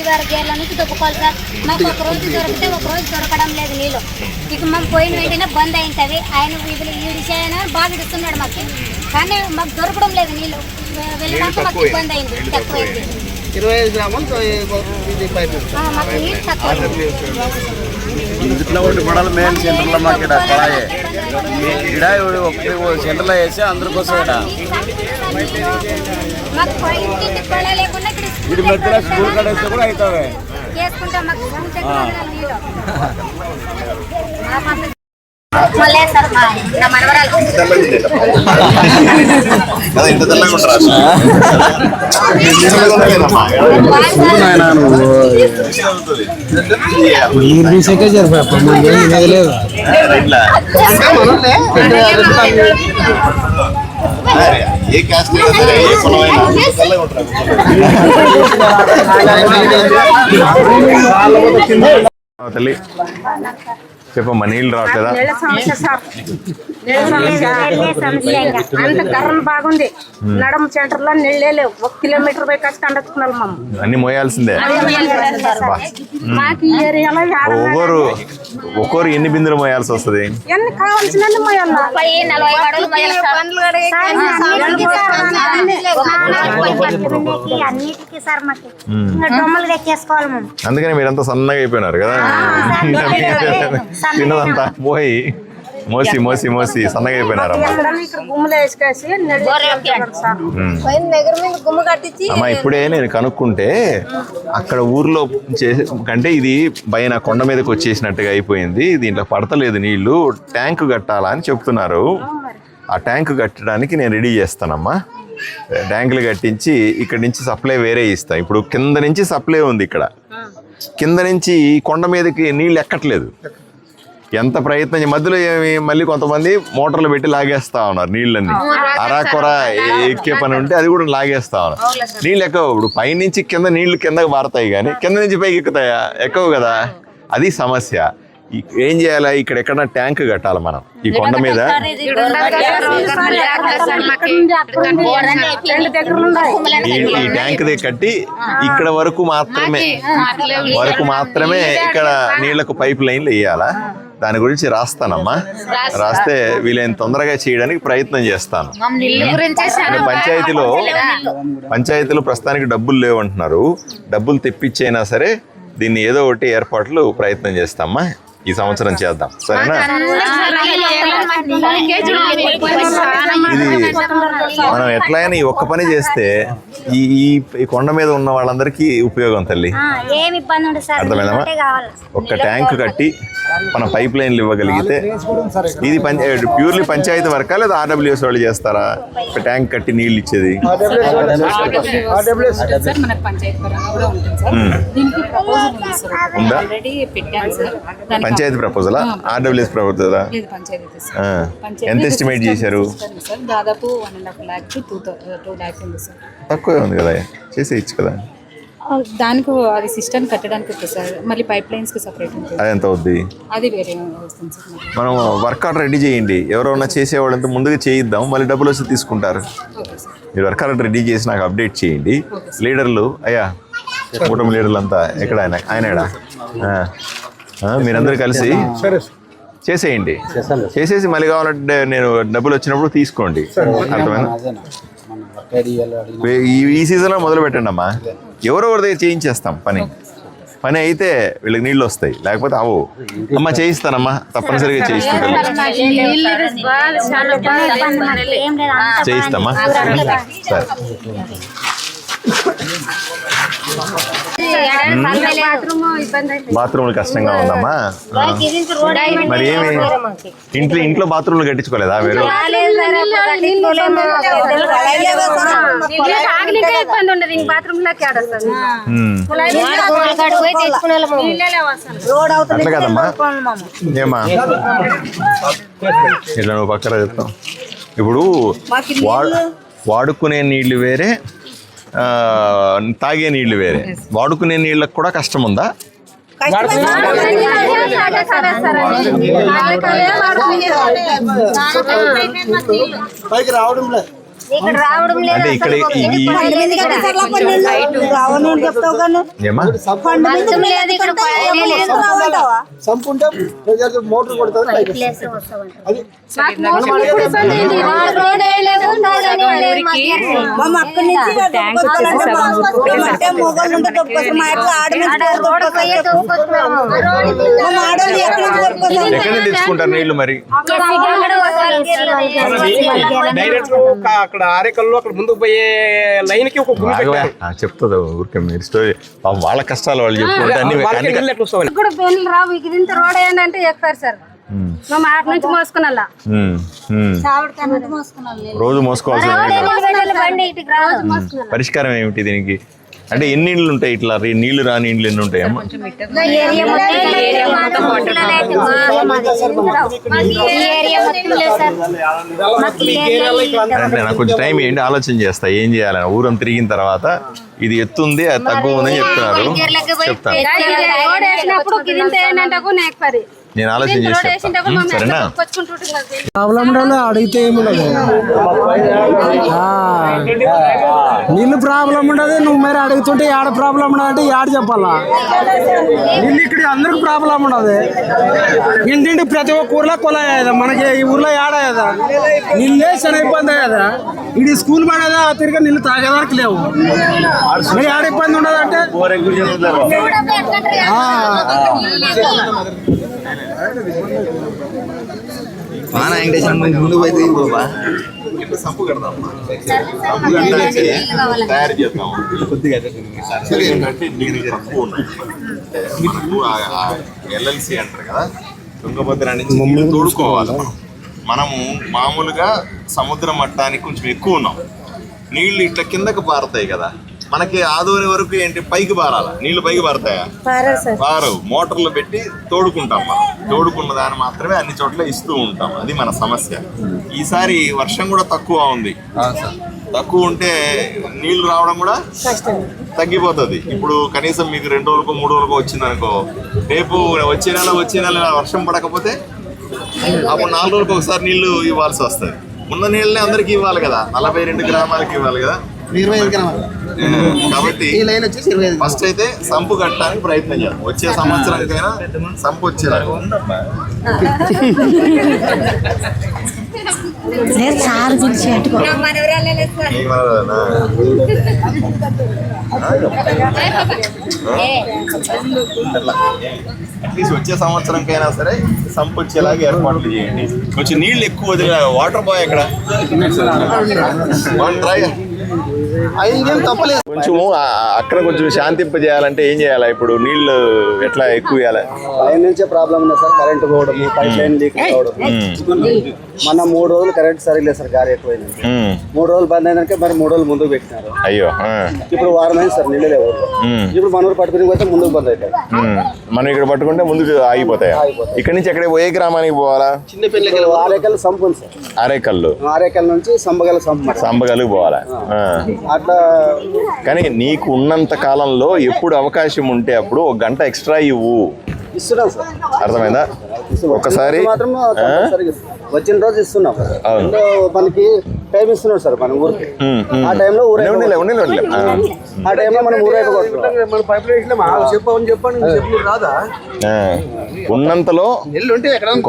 వారి గేర్ల నుంచి దొప్పుకోవాలి సార్. మాకు ఒక రోజు దొరికితే ఒక రోజు దొరకడం లేదు నీళ్ళు. ఇక మేము పోయిన వెంటనే బంద్ అయింది. ఆయన ఈ విషయాన్ని బాగా ఇస్తున్నాడు మాకు, కానీ మాకు దొరకడం లేదు నీళ్ళు. వెళ్ళడానికి మాకు ఇబ్బంది అయింది, తక్కువైంది. 25 గ్రాములు మాకు నీళ్ళు తక్కువ. పడాలి మెయిన్ సెంటర్లో మాకు ఇక్కడ పడాయి ఇక్కడ ఒకటి సెంటర్లో వేసి అందరికోసం వీటి మధ్యలో స్కూల్ కడేస్తే కూడా అవుతావే ఏ క్యాస్ట్ తల్లి చెప్పమ్మా. నీళ్ళు రావట్లేదా? అంత కర్రలు బాగుంది. నడమ సెంటర్ లో నీళ్ళే లేవు. 1 కిలోమీటర్ పోయి కష్ట కండుకున్నాం మమ్మ. అన్ని మోయాల్సిందే. మాకు ఈ ఏరియాలో ఒక్కొరు ఎన్ని బిందులు మోయాల్సి వస్తుంది? ఎన్ని కావాల్సిన అందుకని మీరంతా సన్నగా అయిపోయినారు కదా, తిన్నదంతా పోయి మోసి మోసి మోసి సన్నగా అయిపోయినారు. అమ్మా ఇప్పుడే నేను కనుక్కుంటే అక్కడ ఊర్లో కంటే ఇది పైన కొండ మీదకి వచ్చేసినట్టుగా అయిపోయింది, దీంట్లో పడతలేదు నీళ్లు, ట్యాంకు కట్టాలా అని చెప్తున్నారు. ఆ ట్యాంకు కట్టడానికి నేను రెడీ చేస్తానమ్మా. ట్యాంకులు కట్టించి ఇక్కడి నుంచి సప్లై వేరే ఇస్తాం. ఇప్పుడు కింద నుంచి సప్లై ఉంది, ఇక్కడ కింద నుంచి కొండ మీదకి నీళ్ళు ఎక్కట్లేదు. ఎంత ప్రయత్నం మధ్యలో ఏమి మళ్ళీ కొంతమంది మోటార్లు పెట్టి లాగేస్తా ఉన్నారు నీళ్ళన్నీ. అరాకొర ఎక్కే పని ఉంటే అది కూడా లాగేస్తా ఉన్నారు. నీళ్ళు ఎక్కవు. ఇప్పుడు పైనుంచి కింద నీళ్లు కిందకి మారతాయి, కానీ కింద నుంచి పైకి ఎక్కుతాయా? ఎక్కవు కదా. అది సమస్య. ఏం చేయాలి? ఇక్కడ ఎక్కడ ట్యాంక్ కట్టాలి మనం ఈ కొండ మీద. ఈ ట్యాంక్ కట్టి ఇక్కడ వరకు మాత్రమే ఇక్కడ నీళ్లకు పైప్ లైన్లు వేయాలా? దాని గురించి రాస్తానమ్మా. రాస్తే వీలైన తొందరగా చేయడానికి ప్రయత్నం చేస్తాను. పంచాయతీలో ప్రస్తుతానికి డబ్బులు లేవంటున్నారు. డబ్బులు తెప్పించైనా సరే దీన్ని ఏదో ఒకటి ఏర్పాట్లు ప్రయత్నం చేస్తామా. ఈ సంవత్సరం చేద్దాం, సరేనా? ఇది మనం ఎట్లయినా ఈ ఒక్క పని చేస్తే ఈ కొండ మీద ఉన్న వాళ్ళందరికీ ఉపయోగం తల్లి. అర్థమైందమ్మా? ఒక్క ట్యాంక్ కట్టి మనం పైప్ లైన్లు ఇవ్వగలిగితే ఇది ప్యూర్లీ పంచాయతీ వర్కా లేదా ఆర్డబ్ల్యూఎస్ వాళ్ళు చేస్తారా ట్యాంక్ కట్టి నీళ్ళు ఇచ్చేది? ఉందా? పంచాయతీ ప్రపోజలా ఆర్డబ్ల్యూఎస్ ప్రపోజలా? ఎంత ఎస్టిమేట్ చేశారు? తక్కువే ఉంది కదా, చేసేయచ్చు కదా. దానికి అది సిస్టమ్ కట్టడానికి సార్, మళ్ళీ పైప్ లైన్స్ కి సెపరేట్ ఉంటుంది. అది ఎంత అవుద్ది? అది వేరే వస్తుంది సార్. మనం వర్కౌట్ రెడీ చేయండి. ఎవరైనా చేసేవాళ్ళంతా ముందుగా చేయిద్దాం, మళ్ళీ డబ్బులు వచ్చి తీసుకుంటారు. మీరు వర్కౌట్ రెడీ చేసి నాకు అప్డేట్ చేయండి. లీడర్లు అయ్యా, కుటుంబ లీడర్లు అంతా ఎక్కడ? ఆయన మీరందరూ కలిసి చేసేయండి. చేసేసి మళ్ళీ కావాలంటే నేను డబ్బులు వచ్చినప్పుడు తీసుకోండి. అర్థమైనా? ఈ సీజన్లో మొదలు పెట్టండి అమ్మా. ఎవరెవరి దగ్గర చేయించేస్తాం పని అయితే వీళ్ళకి నీళ్ళు వస్తాయి, లేకపోతే అవు. అమ్మ చేయిస్తానమ్మా, తప్పనిసరిగా చేయిస్తాను. చేయిస్తామా? సరే. బాత్రూమ్లు కష్టంగా ఉందమ్మా. మరి ఏమి ఇంట్లో బాత్రూమ్లు కట్టించుకోలేదా మీరు? అట్లా కదమ్మా. ఏమా ఇట్లా నువ్వు పక్కన చెప్తాం. ఇప్పుడు వాడుకునే నీళ్లు వేరే, తాగే నీళ్లు వేరే. వాడుకునే నీళ్ళకు కూడా కష్టం ఉందా? పైకి రావడం లేదు. ఇక్కడ రావడం లేదు అంటే ఇక్కడ ఏమా మంచం లేదు ఇక్కడ పైనే లేదు సంపుంటే మోటార్ కొడుతుంది అది ఎక్కడ తెచ్చుకుంటారు నీళ్లు మరి? డైరెక్ట్ అక్కడ ఆరేకల్లో అక్కడ ముందుకు పోయే లైన్ కి ఒక గుడి రాఘవే, చెప్తుంది ఊరికే మీరు స్టోరీ. వాళ్ళ కష్టాలు వాళ్ళు చెప్పుకుంటే అన్ని ఇప్పుడు పెన్నులు రావు ఇక ఇంత రోడ్ ఏంటంటే ఎక్కుతారు సార్ మేము ఆట నుంచి మోసుకున్నా రోజు మోసుకోవాల్సి పరిష్కారం ఏమిటి దీనికి? అంటే ఎన్ని నీళ్ళు ఉంటాయి ఇట్లా నీళ్లు రాని నీళ్ళు ఎన్ని ఉంటాయమ్మా? అంటే నాకు కొంచెం టైం ఏంటి ఆలోచన చేస్తా ఏం చేయాలని. ఊరం తిరిగిన తర్వాత ఇది ఎత్తుంది అది తక్కువ ఉందని చెప్తున్నారు, చెప్తాను. నేను ఆలోచన చేసి చెప్తాను, సరేనా? ప్రాబ్లం అడిగితే ఏముండదు, నీళ్ళు ప్రాబ్లం ఉండదు. నువ్వు మరి అడుగుతుంటే ఆడ ప్రాబ్లం ఉండదు అంటే ఆడ చెప్పాలా? నీళ్ళు ఇక్కడ అందరికి ప్రాబ్లం ఉండదు. ఇంటింటి ప్రతి ఒక్క ఊర్లో కొలాయి కదా, మనకి ఈ ఊర్లో ఆడదా నీళ్ళే చాలా ఇబ్బంది కదా. ఇది స్కూల్ పడేదా తిరిగి నీళ్ళు తాగేదానికి లేవు, మరి ఆడ ఇబ్బంది ఉండదు అంటే ముందు పోయి సంపు కడదాం, తయారు చేద్దాం. ఎల్ఎల్సి అంటారు కదా, తుంగభద్ర నుంచి తోడుకోవాలి. మనము మామూలుగా సముద్ర మట్టానికి కొంచెం ఎక్కువ ఉన్నాం, నీళ్లు ఇట్లా కిందకి పారుతాయి కదా. మనకి ఆదోని వరకు ఏంటి పైకి పారాల, నీళ్లు పైకి పారుతాయా? పారవు. మోటార్లు పెట్టి తోడుకుంటాం. మనం తోడుకున్న దాన్ని మాత్రమే అన్ని చోట్ల ఇస్తూ ఉంటాం, అది మన సమస్య. ఈసారి వర్షం కూడా తక్కువ ఉంది, తక్కువ ఉంటే నీళ్లు రావడం కూడా తగ్గిపోతుంది. ఇప్పుడు కనీసం మీకు 2 రోజులకు 3 రోజులకు వచ్చింది అనుకో, రేపు వచ్చే నెల వర్షం పడకపోతే అప్పుడు 4 రోజులకు ఒకసారి నీళ్లు ఇవ్వాల్సి వస్తుంది. ఉన్న నీళ్ళని అందరికి ఇవ్వాలి కదా, 42 గ్రామాలకి ఇవ్వాలి కదా. కాబట్టి ఫస్ట్ అయితే సంపు కట్టడానికి ప్రయత్నం చేయాలి. వచ్చే సంవత్సరానికైనా సంపు వచ్చేలా. అట్లీస్ట్ వచ్చే సంవత్సరంకైనా సరే సంపు వచ్చేలాగా ఏర్పాట్లు చేయండి. కొంచెం నీళ్ళు ఎక్కువ వదిలే. వాటర్ బాయ్ ఎక్కడ కొంచెము అక్కడ కొంచెం శాంతింపజేయాలంటే ఏం చేయాలి? ఇప్పుడు నీళ్లు ఎట్లా ఎక్కువ ఇవ్వాలి? లైన్ నుంచే ప్రాబ్లం ఉంది సార్, కరెంట్ పోవడము, పైప్ లైన్ లీక్ అవడం. మన 3 రోజులు కరెంట్ సరిగ్గా సార్, గాలి ఎక్కువైంది. 3 రోజులు బంద్ అయినాక మరి 3 రోజులు ముందుకు పెట్టినారు. అయ్యో, ఇప్పుడు వారం అయింది సార్ నీళ్ళు లేవు. ఇప్పుడు మన ఊరు పట్టుకుని పోతే ముందుకు బంద్ అవుతాయి. మనం ఇక్కడ పట్టుకుంటే ముందుకు ఆగిపోతాయి. ఇక్కడ నుంచి ఎక్కడ ఏ గ్రామానికి పోవాలా? ఆరేకల్ సంపు ఉంది సార్. ఆరేకల్ నుంచి సంబగలకు పోవాలా? అట్లా. కానీ నీకు ఉన్నంత కాలంలో ఎప్పుడు అవకాశం ఉంటే అప్పుడు 1 గంట ఎక్స్ట్రా ఇవ్వు. ఇస్తున్నాం సార్, అర్థమైందా? ఒకసారి మాత్రం వచ్చిన రోజు ఇస్తున్నాం. మనకి టైం ఇస్తున్నాడు సార్ మన ఊరికి. ఆ టైంలో ఊరు ఆ టైంలో మనం ఉన్నంతలో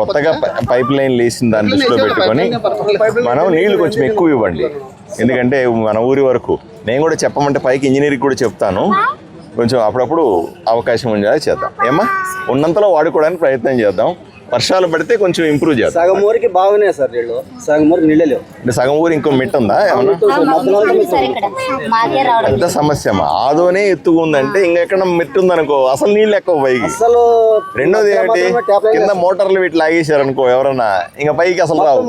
కొత్తగా పైప్ లైన్ వేసిన దాన్ని దృష్టిలో పెట్టుకొని మనం నీళ్లు కొంచెం ఎక్కువ ఇవ్వండి. ఎందుకంటే మన ఊరి వరకు నేను కూడా చెప్పమంటే పైకి ఇంజనీరింగ్ కూడా చెప్తాను. కొంచెం అప్పుడప్పుడు అవకాశం ఉండేలా చేద్దాం. ఏమ్మా, ఉన్నంతలో వాడుకోవడానికి ప్రయత్నం చేద్దాం. వర్షాలు పడితే కొంచెం ఇంప్రూవ్ చేద్దాం. సగం ఊరికి బాగున్నాయి సార్ నీళ్ళు, సగం ఊరికి నీళ్ళే లేవు. అంటే సగం ఊరు ఇంకో మెట్టు ఉందా ఏమన్నా? పెద్ద సమస్య. ఆదోనే ఎత్తుగా ఉందంటే ఇంకెక్కడ మెట్టు ఉందనుకో అసలు నీళ్ళు ఎక్కువ పైకి. అసలు రెండోది ఏంటి, కింద మోటార్లు వీటి లాగేశారు అనుకో ఎవరన్నా, ఇంకా పైకి అసలు రావు.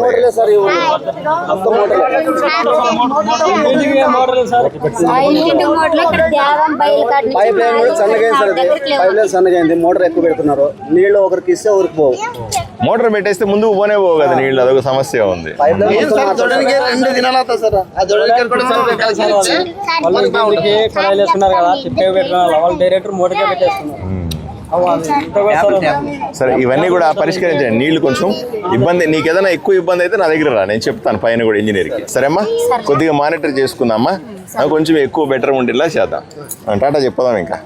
పైప్ లైన్ కూడా సన్నగైంది సార్, పైప్ లైన్ సన్నగైంది. మోటార్ ఎక్కువ పెడుతున్నారు, నీళ్లు ఒకరికి ఇస్తే ఊరికి పోవు. మోటార్ పెట్టేస్తే ముందుకు పోనే పోవు కదా నీళ్ళు, అదొక సమస్య ఉంది. సరే ఇవన్నీ కూడా పరిష్కరించండి. నీళ్లు కొంచెం ఇబ్బంది, నీకు ఏదైనా ఎక్కువ ఇబ్బంది అయితే నా దగ్గర రా, నేను చెప్తాను పైన కూడా ఇంజనీర్కి. సరేమ్మా, కొద్దిగా మానిటర్ చేసుకుందామా, కొంచెం ఎక్కువ బెటర్ ఉండేలా చేద్దాం. టాటా చెప్పదాం ఇంకా.